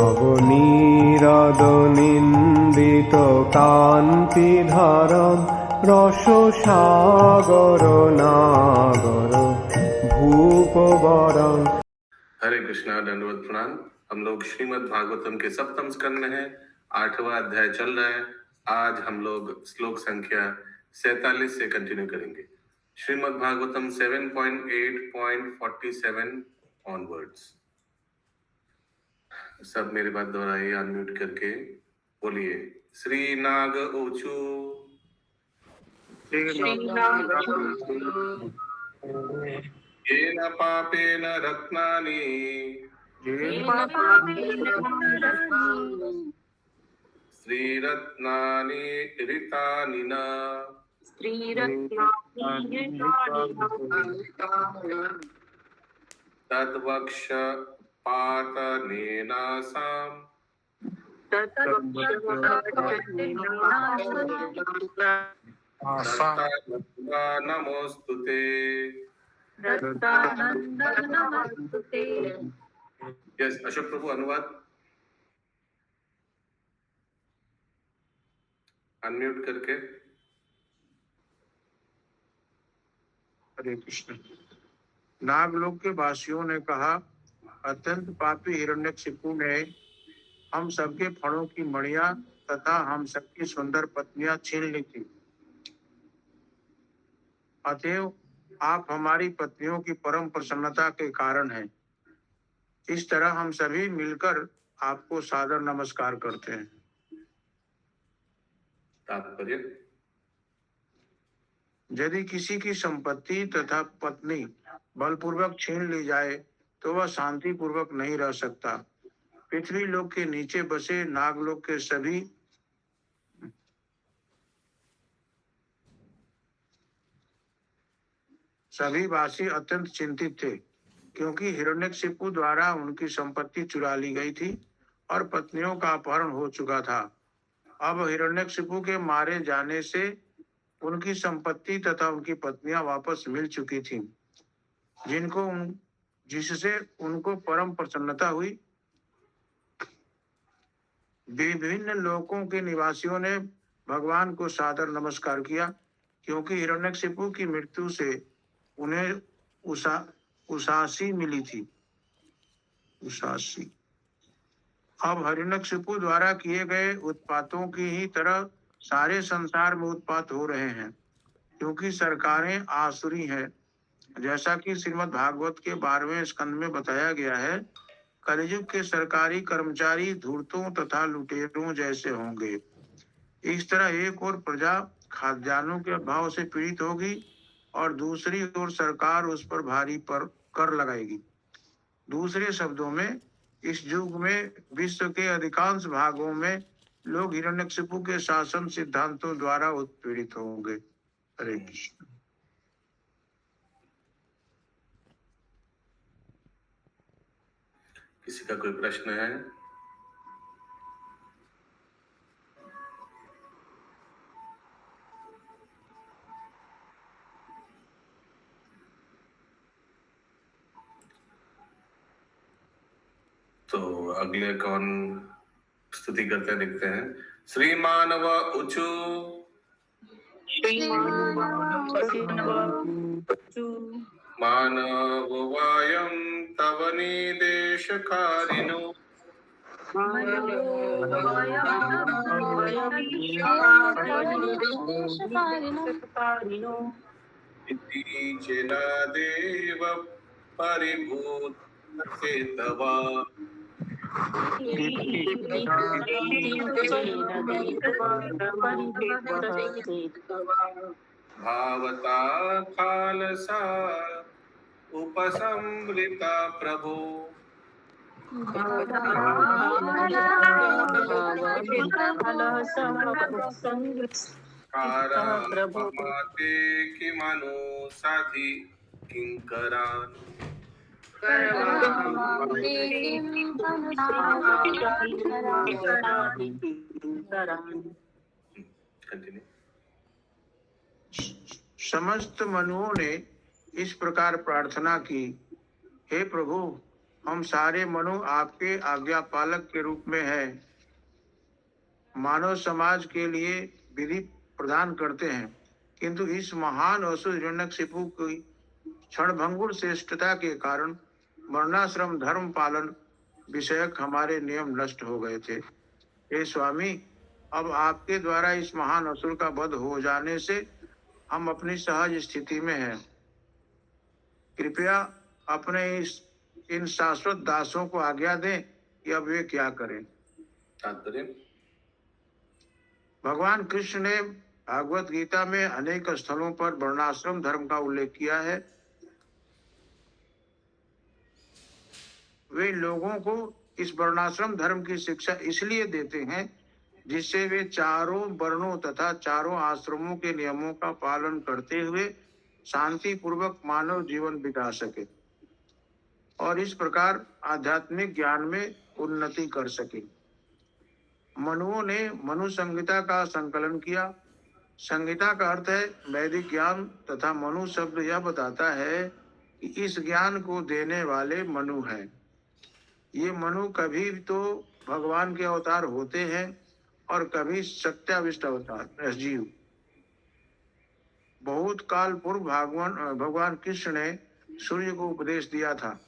নবনীরদনিন্দিত কান্তিধারম রসসাগর নাগর भूपवरं। हरे कृष्णा, दंडवत प्रणाम। हम लोग श्रीमद् भागवतम के सप्तम स्कंद में है, 8वां अध्याय चल रहा है। आज हम लोग श्लोक संख्या 47 से कंटिन्यू करेंगे। श्रीमद् भागवतम 7.8.47 ऑनवर्ड्स। सब मेरी बात दोहराइए अनम्यूट करके, बोलिए। श्री नाग ऊचू येन पापेन रत्नानि श्रीरत्नानि ऋतानि न तद्वक्ष पातनेनासाम् नमोस्तुते। यस, अशोक प्रभु अनुवाद अनम्यूट करके। हरे कृष्ण। नागलोक के वासियों ने कहा, अत्यंत पापी हिरण्यकशिपु ने हम सबके फणों की मणियां तथा हम सबकी सुंदर पत्नियां छीन ली थी। अतएव आप हमारी पत्नियों की परम प्रसन्नता के कारण हैं। इस तरह हम सभी मिलकर आपको सादर नमस्कार करते हैं। तात्पर्य, यदि किसी की संपत्ति तथा पत्नी बलपूर्वक छीन ली जाए तो वह शांति पूर्वक नहीं रह सकता। पृथ्वी लोक के नीचे बसे नागलोक के सभी वासी अत्यंत चिंतित थे, क्योंकि हिरण्यकशिपु द्वारा उनकी संपत्ति चुरा ली गई थी और पत्नियों का अपहरण हो चुका था। अब हिरण्यकशिपु के मारे जाने से उनकी संपत्ति तथा उनकी पत्नियां वापस मिल चुकी थीं, जिससे उनको परम प्रसन्नता हुई। विभिन्न लोकों के निवासियों ने भगवान को सादर नमस्कार किया, क्योंकि हिरण्यकशिपु की मृत्यु से उन्हें उसासी मिली थी। अब हिरण्यकशिपु द्वारा किए गए उत्पातों की ही तरह सारे संसार में उत्पात हो रहे हैं, क्योंकि सरकारें आसुरी हैं। जैसा कि श्रीमद् भागवत के 12वें स्कंद में बताया गया है, कलियुग के सरकारी कर्मचारी धूर्तों तथा लुटेरों जैसे होंगे। इस तरह एक ओर प्रजा खाद्यान्नों के अभाव से पीड़ित होगी और दूसरी ओर सरकार उस पर भारी पर कर लगाएगी। दूसरे शब्दों में, इस युग में विश्व के अधिकांश भागों में लोग हिरण्यकशिपु के शासन सिद्धांतों द्वारा उत्पीड़ित होंगे। हरे कृष्ण। किसी का कोई प्रश्न है? तो अगले कौन स्तुति करते देखते हैं। श्रीमानव उचु मानव वायं तव निदेशकारिणो इति जनादेव परिभूत तवा भावता खालसा उपसंवृता प्रभो काराते किमनु साधि किंकरान् समस्त मनुओं ने इस प्रकार प्रार्थना की, हे प्रभु, हम सारे मनु आपके आज्ञा पालक के रूप में हैं, मानव समाज के लिए विधि प्रदान करते हैं, किंतु इस महान असुर हिरण्यकशिपु की क्षणभंगुर श्रेष्ठता के कारण वर्णाश्रम धर्म पालन विषयक हमारे नियम नष्ट हो गए थे। हे स्वामी, अब आपके द्वारा इस महान असुर का वध हो जाने से हम अपनी सहज स्थिति में हैं। कृपया अपने इन शाश्वत दासों को आज्ञा दें कि अब वे क्या करें। तात्पर्य। भगवान कृष्ण ने भागवत गीता में अनेक स्थलों पर वर्णाश्रम धर्म का उल्लेख किया है। वे लोगों को इस वर्णाश्रम धर्म की शिक्षा इसलिए देते हैं जिससे वे चारों वर्णों तथा चारों आश्रमों के नियमों का पालन करते हुए शांति पूर्वक मानव जीवन बिता सके और इस प्रकार आध्यात्मिक ज्ञान में उन्नति कर सके। मनुओं ने मनु संहिता का संकलन किया। संहिता का अर्थ है वैदिक ज्ञान तथा मनु शब्द यह बताता है कि इस ज्ञान को देने वाले मनु हैं। ये मनु कभी तो भगवान के अवतार होते हैं और कभी सत्याविष्ट अवतार जीव। बहुत काल पूर्व भगवान कृष्ण ने सूर्य को उपदेश दिया था।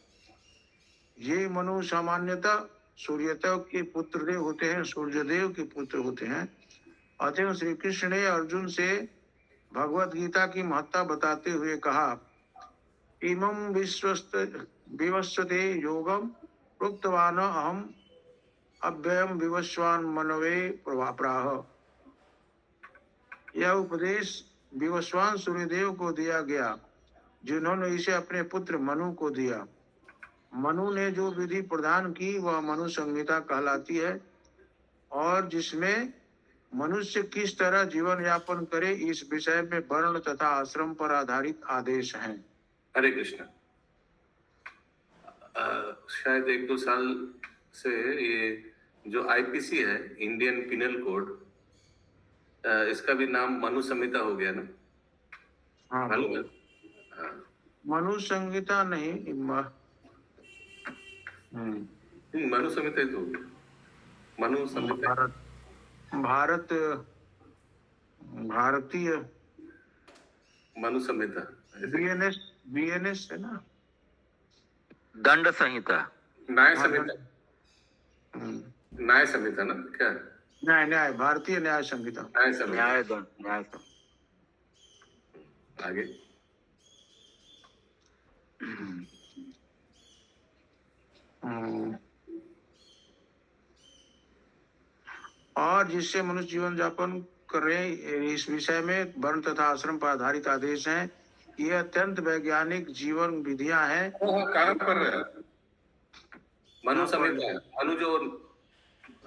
ये मनु सामान्यतः सूर्यदेव के पुत्र देव होते हैं, सूर्यदेव के पुत्र होते हैं। अतः श्री कृष्ण ने अर्जुन से भगवत गीता की महत्ता बताते हुए कहा, इमं विवस्वते योगम प्रोक्तवान अहम अव्ययम विवस्वान मनवे प्राह। यह उपदेश विवस्वान सूर्यदेव को दिया गया, जिन्होंने इसे अपने पुत्र मनु को दिया। मनु ने जो विधि प्रदान की वह मनु संहिता कहलाती है और जिसमें मनुष्य किस तरह जीवन यापन करे इस विषय में वर्ण तथा आश्रम पर आधारित आदेश हैं। हरे कृष्ण। शायद 1-2 साल से ये जो आईपीसी है, इंडियन पिनल कोड, इसका भी नाम मनु संहिता हो गया ना? हाँ, मनु संहिता नहीं, मनु संहिता ही तो हो गया। मनु संहिता भारतीय मनु संहिता बीएनएस है ना, दंड संहिता, न्याय संहिता, न्याय संहिता ना क्या? न्याय भारतीय न्याय संहिता, न्याय दंड। आगे। और जिससे मनुष्य जीवन यापन करे इस विषय में वर्ण तथा आश्रम पर आधारित आदेश हैं। ये अत्यंत वैज्ञानिक जीवन विधियां हैं। कहाँ पर मनु संहिता,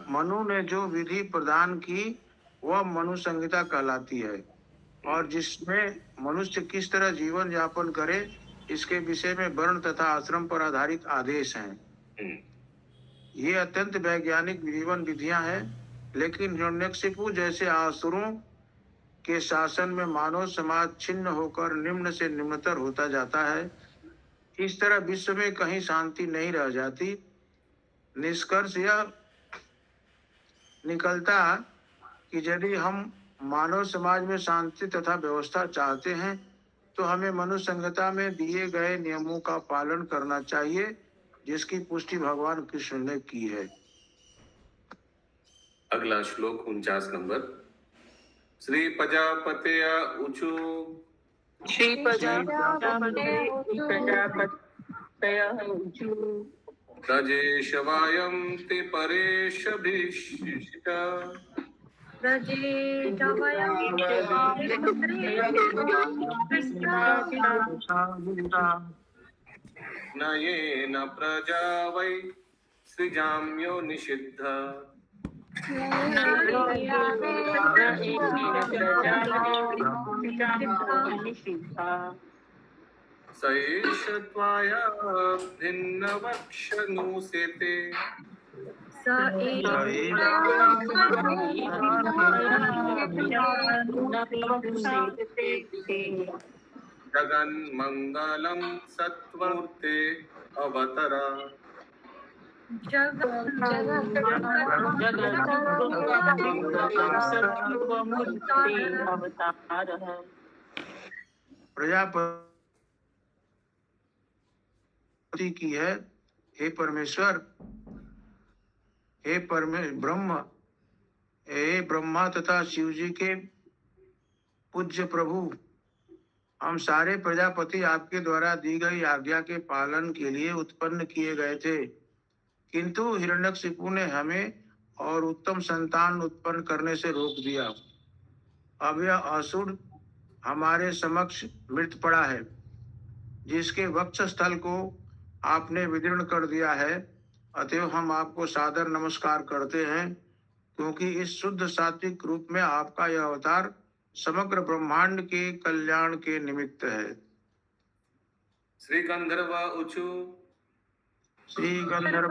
मनु ने जो विधि प्रदान की वह मनु संहिता कहलाती है और जिसमें मनुष्य किस तरह जीवन यापन करे इसके विषय में वर्ण तथा आश्रम पर आधारित आदेश हैं। ये अत्यंत वैज्ञानिक जीवन विधियां हैं, लेकिन हिरण्यकशिपु जैसे आसुरों के शासन में मानव समाज छिन्न होकर निम्न से निम्नतर होता जाता है। इस तरह विश्व में कहीं शांति नहीं रह जाती। निष्कर्ष यह निकलता कि यदि हम मानव समाज में शांति तथा व्यवस्था चाहते हैं तो हमें मनु संहिता में दिए गए नियमों का पालन करना चाहिए, जिसकी पुष्टि भगवान कृष्ण ने की है। अगला श्लोक 49 नंबर। श्री प्रजापते ऊचु, श्री प्रजापते ऊचु, रजेश वायं ते परेश भीषिता, न येन प्रजा वै सृजाम्यो निषिद्धा, स एष त्वया भिन्नवक्षनुसेते, जगन्मङ्गलं सत्त्वमूर्ते अवतरा। सर्वमूर्ति अवतार है। प्रजापति की है, हे परमेश्वर, हे ब्रह्मा तथा शिव जी के पूज्य प्रभु, हम सारे प्रजापति आपके द्वारा दी गई आज्ञा के पालन के लिए उत्पन्न किए गए थे, किंतु हिरण्यकशिपु ने हमें और उत्तम संतान उत्पन्न करने से रोक दिया। अब यह असुर हमारे समक्ष मृत पड़ा है, जिसके वक्ष स्थल को आपने विदीर्ण कर दिया है। अतएव हम आपको सादर नमस्कार करते हैं, क्योंकि इस शुद्ध सात्विक रूप में आपका यह अवतार समग्र ब्रह्मांड के कल्याण के निमित्त है। श्री गंधर्व ऊचु श्री गंधर्व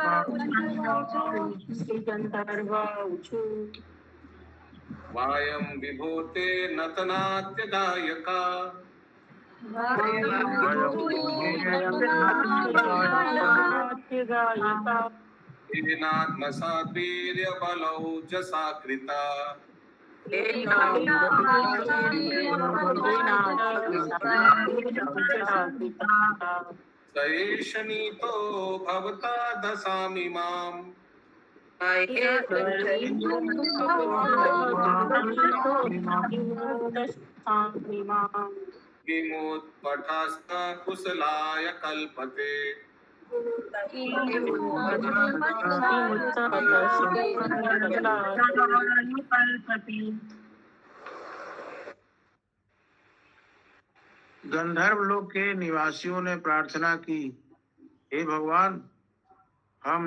वायम विभूते नतनात्यदायका वीर्य बलौ जसाकृता सएषनीतो भवता दशामि माम् किमुत्पठास्त कुशलाय कल्पते गंधर्व लोक के निवासियों ने प्रार्थना की, हे भगवान, हम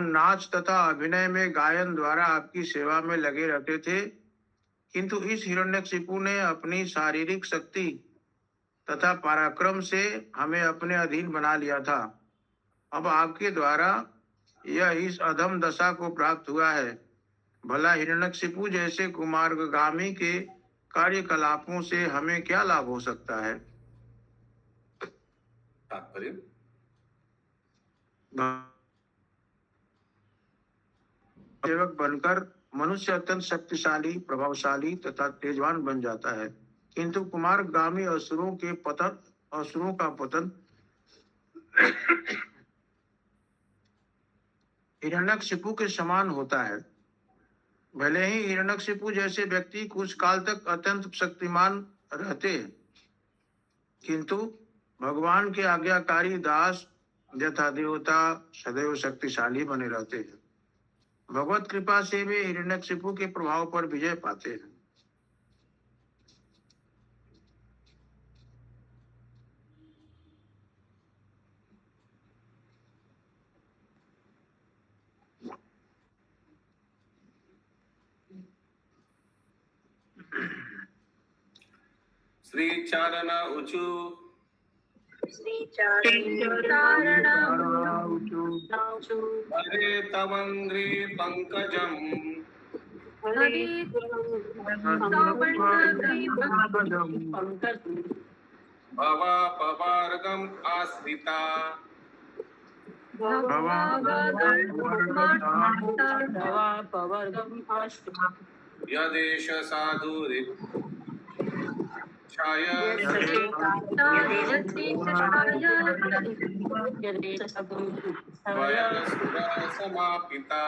नाच तथा अभिनय में गायन द्वारा आपकी सेवा में लगे रहते थे, किंतु इस हिरण्यकशिपु ने अपनी शारीरिक शक्ति तथा पराक्रम से हमें अपने अधीन बना लिया था। अब आपके द्वारा यह इस अधम दशा को प्राप्त हुआ है। भला हिरण्यकशिपु जैसे कुमार्गामी के कार्यकलापों से हमें क्या लाभ हो सकता है? तात्पर्य सेवक बनकर मनुष्य अत्यंत शक्तिशाली, प्रभावशाली तथा तेजवान बन जाता है, किंतु कुमार्गामी असुरों का पतन हिरण्यकशिपु के समान होता है। भले ही हिरण्यकशिपु जैसे व्यक्ति कुछ काल तक अत्यंत शक्तिमान रहते हैं, किंतु भगवान के आज्ञाकारी दास यथा देवता सदैव शक्तिशाली बने रहते हैं। भगवत कृपा से वे हिरण्यकशिपु के प्रभाव पर विजय पाते हैं। श्री चारण ऊचु हरे तवंग्री पंकजम भवा पवार्गम आश्रिता यदेश साधुरि समापिता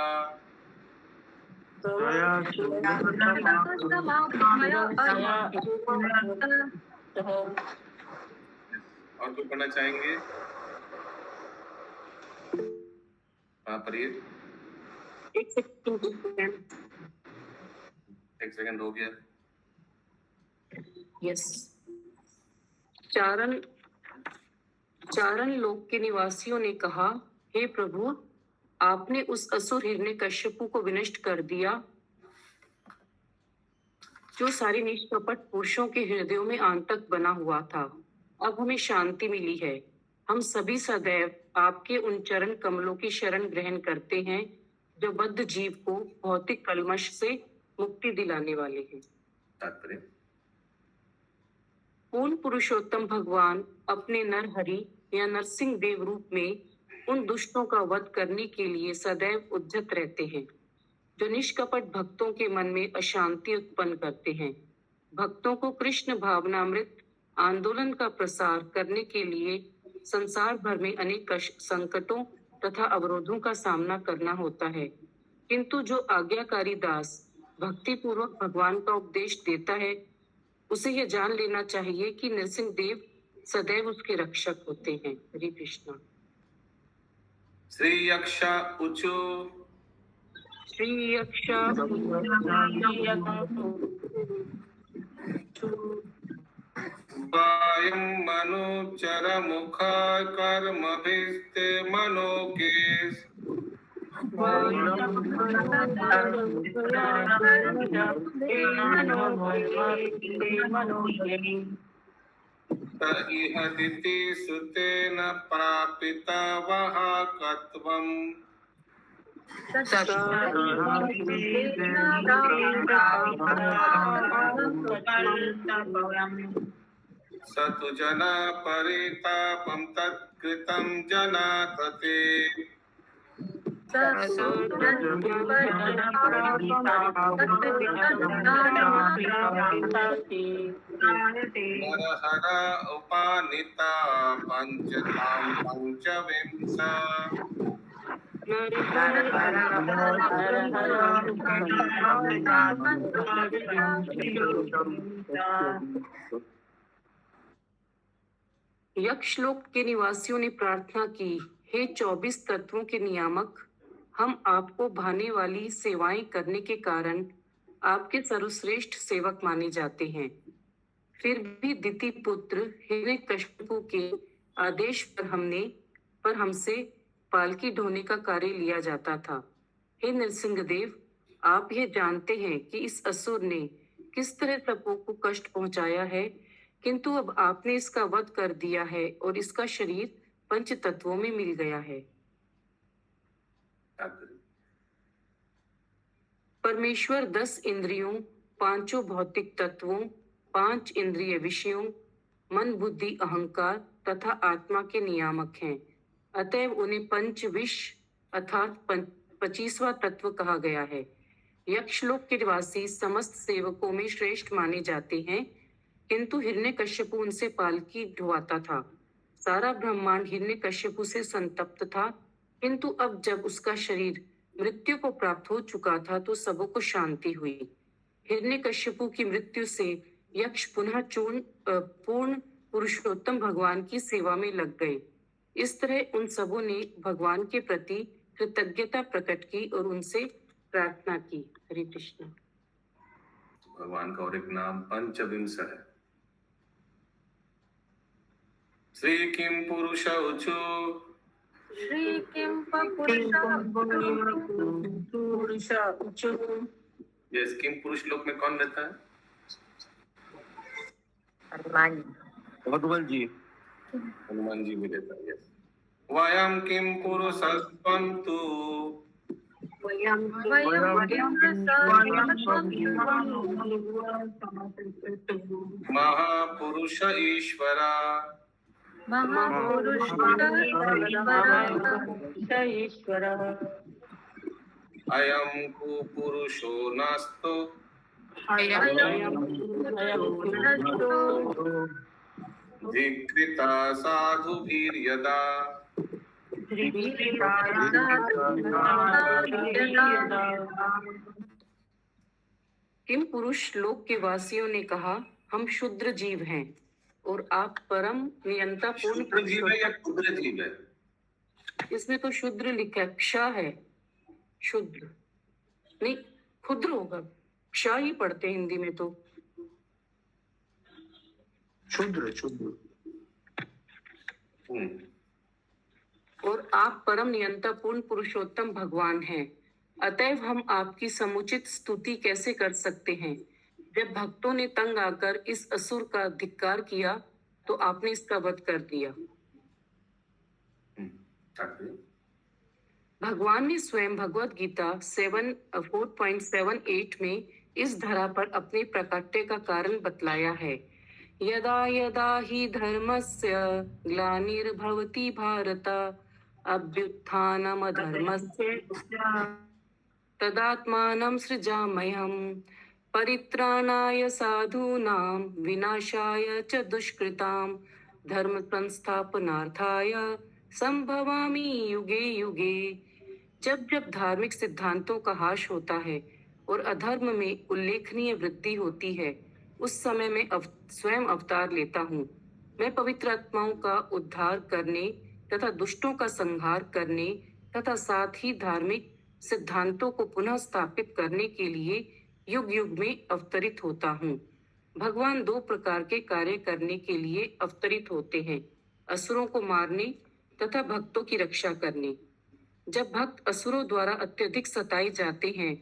और कोई पढ़ना चाहेंगे? हाँ पढ़िए। एक सेकंड हो गया। यस। चारण लोक के निवासियों ने कहा, हे प्रभु, आपने उस असुर हिरण्यकश्यपु को विनष्ट कर दिया, जो सारे निष्कपट पुरुषों के हृदयों में आंतक बना हुआ था। अब हमें शांति मिली है। हम सभी सदैव आपके उन चरण कमलों की शरण ग्रहण करते हैं, जो बद्ध जीव को भौतिक कलमश से मुक्ति दिलाने वाले हैं। तात्पर्य पूर्ण पुरुषोत्तम भगवान अपने नरहरि या नरसिंह देव रूप में उन दुष्टों का वध करने के लिए सदैव उद्यत रहते हैं, जो निष्कपट भक्तों के मन में अशांति उत्पन्न करते हैं। भक्तों को कृष्ण भावनामृत आंदोलन का प्रसार करने के लिए संसार भर में अनेक संकटों तथा अवरोधों का सामना करना होता है, किंतु जो आज्ञाकारी दास भक्ति पूर्वक भगवान का उपदेश देता है, उसे यह जान लेना चाहिए कि नरसिंह देव सदैव उसके रक्षक होते हैं। हरे कृष्णा। श्री यक्ष उचु श्री यक्ष वायं मनुचर मुख कर्मभिस्ते मनोकेश इह दिति सुतेन प्रापितवः कत्वम् सतु जना परितापं तत्कृतं जनातते नरहर उपानिता पंचतां पंचविंश यक्षलोक के निवासियों ने प्रार्थना की, हे 24 तत्वों के नियामक, हम आपको भाने वाली सेवाएं करने के कारण आपके सर्वश्रेष्ठ सेवक माने जाते हैं। फिर भी दिति पुत्र हिरण्यकशिपु के आदेश पर हमसे पालकी ढोने का कार्य लिया जाता था। हे नरसिंह देव, आप यह जानते हैं कि इस असुर ने किस तरह सबों को कष्ट पहुंचाया है, किंतु अब आपने इसका वध कर दिया है और इसका शरीर पंच तत्वों में मिल गया है। परमेश्वर 10 इंद्रियों, 5 भौतिक तत्वों, 5 इंद्रिय विषयों, मन बुद्धि अहंकार तथा आत्मा के नियामक हैं। अतएव उन्हें पंचविश अर्थात 25वां तत्व कहा गया है। यक्षलोक के निवासी समस्त सेवकों में श्रेष्ठ माने जाते हैं, किंतु हिरण्यकश्यपु उनसे पालकी ढुवाता था। सारा ब्रह्मांड हिरण्यकश्यपु से संतप्त था, किंतु अब जब उसका शरीर मृत्यु को प्राप्त हो चुका था तो सबों को शांति हुई। हिरण्यकश्यपु की मृत्यु से यक्ष पुनः पूर्ण पुरुषोत्तम भगवान की सेवा में लग गए। इस तरह उन सबों ने भगवान के प्रति कृतज्ञता प्रकट की और उनसे प्रार्थना की। हरे कृष्ण। भगवान का और एक नाम पंचविंश है। श्री किम पुरुष उचु श्री किम ये किम पुरुष लोक में कौन रहता है? हनुमान जी। हनुमान जी भी रहता है। वयम किम पुरुषस्त्वं तु महापुरुष ईश्वरा अयं कुपुरुषो नास्तो धिक्कृता साधुभिर्यदा किम पुरुष लोक के वासियों ने कहा, हम शुद्र जीव हैं और आप परम नियंता पूर्ण शुद्र जीव है या क्षुद्र जीव है? इसमें तो शुद्र लिखा है,क्षा है, शुद्र नहीं, क्षुद्र होगा,क्षा ही पढ़ते हैं हिंदी में तो। क्षुद्र और आप परम नियंता पूर्ण पुरुषोत्तम भगवान हैं, अतएव हम आपकी समुचित स्तुति कैसे कर सकते हैं? जब भक्तों ने तंग आकर इस असुर का धिक्कार किया तो आपने इसका वध कर दिया। भगवान ने स्वयं भगवत गीता 4.78 में इस धरा पर अपने प्राकट्य का कारण बतलाया है। यदा यदा हि धर्मस्य ग्लानिर्भवति भारत अभ्युत्थानमधर्मस्य तदात्मानं सृजाम्यहम् परित्राणाय साधूनां विनाशाय च दुष्कृतां धर्म संस्थापनार्थाय संभवामि युगे युगे। जब जब धार्मिक सिद्धांतों का ह्रास होता है और अधर्म में उल्लेखनीय वृद्धि होती है, उस समय मैं स्वयं अवतार लेता हूँ। मैं पवित्र आत्माओं का उद्धार करने तथा दुष्टों का संहार करने तथा साथ ही धार्मिक सिद्धांतों को पुनः स्थापित करने के लिए युग युग में अवतरित होता हूँ। भगवान दो प्रकार के कार्य करने के लिए अवतरित होते हैं, असुरों को मारने तथा भक्तों की रक्षा करने। जब भक्त असुरों द्वारा अत्यधिक सताए जाते हैं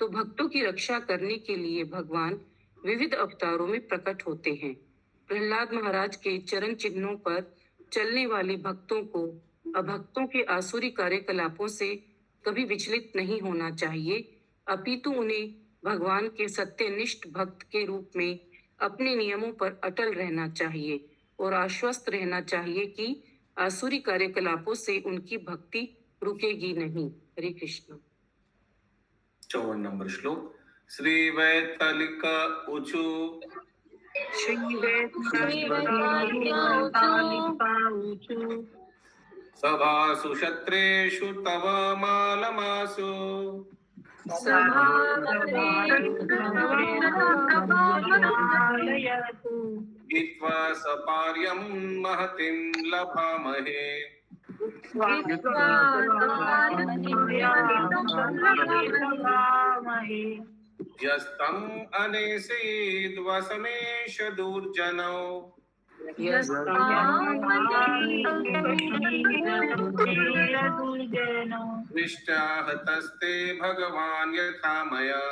तो भक्तों की रक्षा करने के लिए भगवान विविध अवतारों में प्रकट होते हैं। प्रहलाद महाराज के चरण चिन्हों पर चलने वाले भक्तों को अभक्तों के आसुरी कार्यकलापों से कभी विचलित नहीं होना चाहिए, अपितु उन्हें भगवान के सत्यनिष्ठ भक्त के रूप में अपने नियमों पर अटल रहना चाहिए और आश्वस्त रहना चाहिए कि आसुरी कार्यकलापों से उनकी भक्ति रुकेगी नहीं। हरे कृष्ण। 54 नंबर श्लोक। श्री वैतालिक ऊचु सभासु क्षत्रेषु तव मालमासु गीत्वा सपार्यं महतिं लभामहे। यस्तम् अनेसेद् वसमेश दुर्जनौ दृष्टाहतस्ते भगवान् यथा मया।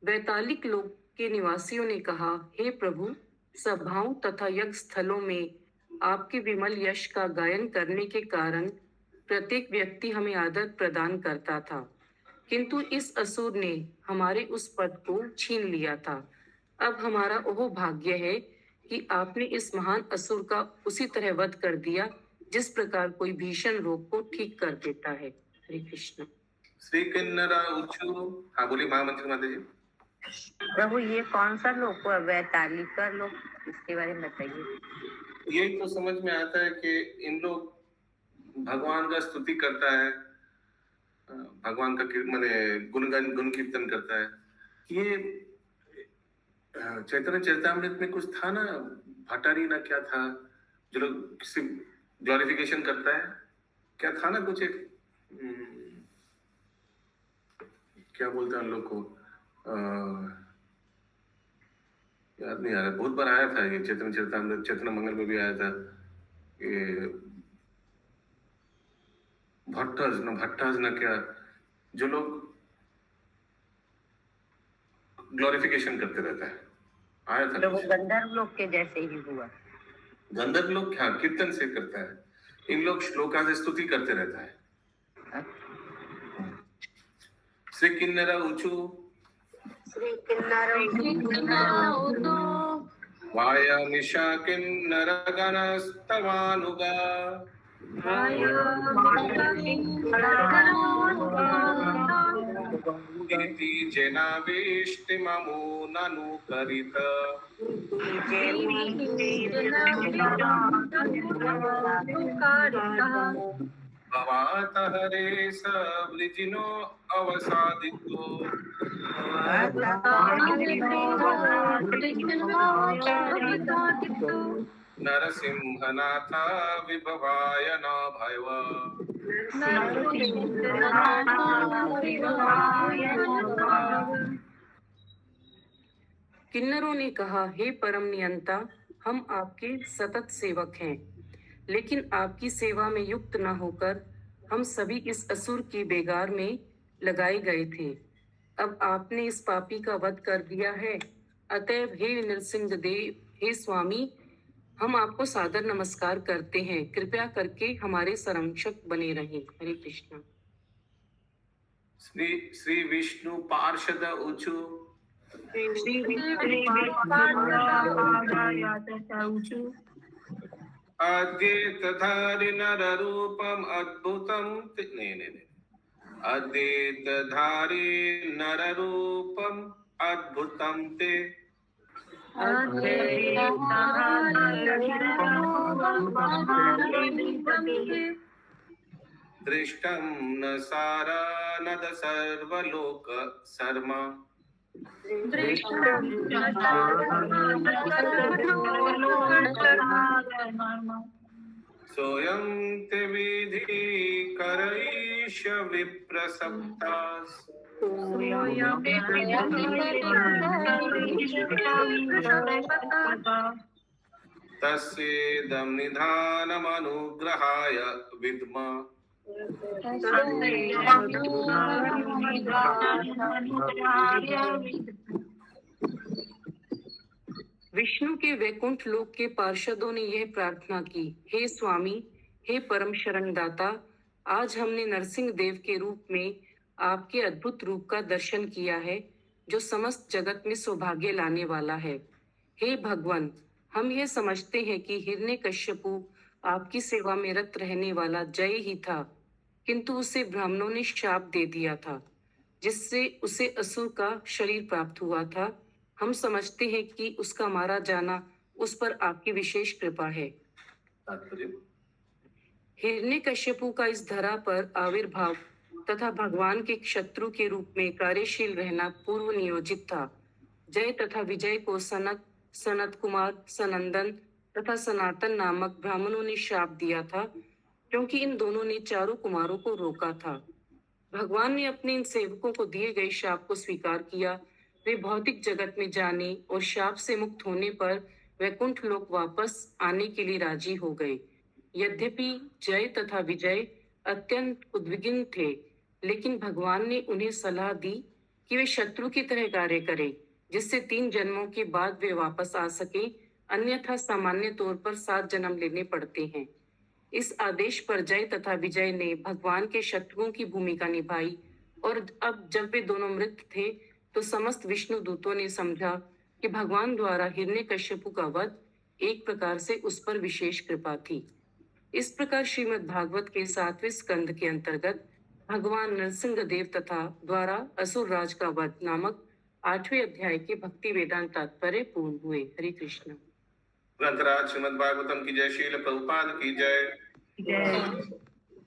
वैतालिक लोक के निवासियों ने कहा, हे प्रभु, सभाओं तथा यज्ञ स्थलों में आपके विमल यश का गायन करने के कारण प्रत्येक व्यक्ति हमें आदर प्रदान करता था, किंतु इस असुर ने हमारे उस पद को छीन लिया था। अब हमारा ओह भाग्य है कि आपने इस महान असुर का उसी तरह वध कर दिया जिस प्रकार कोई भीषण रोग को ठीक कर देता है। हरे कृष्ण। श्री किन्नर ऊचु। हाँ बोलिए महामंत्री माता जी। प्रभु, ये कौन सा लोक हुआ, वैतालिका लोक, इसके बारे में बताइए। ये तो समझ में आता है कि इन लोग भगवान का स्तुति करता है, भगवान का माने गुण कीर्तन करता है। ये चैतन्य चरितामृत में कुछ था ना, भटारी ना क्या था, जो लोग किसी ग्लोरिफिकेशन करता है, क्या था ना कुछ एक क्या बोलते हैं उन लोग को, याद नहीं आ रहा। बहुत बार आया था ये चैतन्य चरितामृत, चैतन्य मंगल में भी आया था। ये भट्टाज ना क्या, जो लोग ग्लोरिफिकेशन करते रहता है, आया था। तो वो गंधर्व लोक के जैसे ही हुआ। गंधर्व लोग क्या कीर्तन से करता है, इन लोग श्लोका से स्तुति करते रहता है। श्री किन्नर ऊचु। वायामिषा किन्नर गणस्तवानुगा इति जनावेष्टिममो ननुकरित। भवात हरे सवृजिनो अवसादितो नरसिंहनाथा विभवाय न भयव। किन्नरों ने कहा, हे परम नियंता, हम आपके सतत सेवक हैं, लेकिन आपकी सेवा में युक्त न होकर हम सभी इस असुर की बेगार में लगाए गए थे। अब आपने इस पापी का वध कर दिया है, अतएव हे नरसिंह देव, हे स्वामी, हम आपको सादर नमस्कार करते हैं, कृपया करके हमारे संरक्षक बने रहें। हरे कृष्ण। श्री विष्णु पार्षद ऊचु। अद्वैतधारी नररूपम अद्भुतम नहीं अद्वैतधारी नररूपम अद्भुतम ते दृष्टं न सारानद सर्वलोक शर्मा सोयं ते विधि करैष विप्रसप्तास् तस्येदं निधानमनुग्रहाय विद्म विष्णु के वैकुंठ लोक के पार्षदों ने यह प्रार्थना की, हे स्वामी, हे परम शरणदाता, आज हमने नरसिंह देव के रूप में आपके अद्भुत रूप का दर्शन किया है, जो समस्त जगत में सौभाग्य लाने वाला है। हे भगवान, हम यह समझते हैं कि हिरण्यकश्यपु आपकी सेवा में रत रहने वाला जय ही था, किंतु उसे ब्राह्मणों ने शाप दे दिया था, जिससे उसे असुर का शरीर प्राप्त हुआ था। हम समझते हैं कि उसका मारा जाना उस पर आपकी विशेष कृपा है। हिरण्यकश्यपु का इस धरा पर आविर्भाव तथा भगवान के शत्रु के रूप में कार्यशील रहना पूर्व नियोजित था। जय तथा विजय को सनक, सनत कुमार, सनंदन तथा सनातन नामक ब्राह्मणों ने शाप दिया था, क्योंकि इन दोनों ने चारों कुमारों को रोका था। भगवान ने अपने इन सेवकों को दिए गए शाप को स्वीकार किया। वे भौतिक जगत में जाने और शाप से मुक्त होने पर वैकुंठ लोक वापस आने के लिए राजी हो गए। यद्यपि जय तथा विजय अत्यंत उद्विग्न थे, लेकिन भगवान ने उन्हें सलाह दी कि वे शत्रु की तरह कार्य करें, जिससे 3 जन्मों के बाद वे वापस आ सके, अन्यथा सामान्य तौर पर 7 जन्म लेने पड़ते हैं। इस आदेश पर जय तथा विजय ने भगवान के शत्रुओं की भूमिका निभाई, और अब जब वे दोनों मृत थे तो समस्त विष्णु दूतों ने समझा कि भगवान द्वारा हिरण्यकश्यपु का वध एक प्रकार से उस पर विशेष कृपा थी। इस प्रकार श्रीमद् भागवत के 7वें स्कंद के अंतर्गत भगवान नरसिंह देव तथा द्वारा असुर राज का वध नामक 8वें अध्याय के भक्ति वेदांत तात्पर्य पूर्ण हुए। हरे कृष्ण। ग्रंथराज श्रीमद् भागवतम की जय, श्रील प्रभुपाद की जय।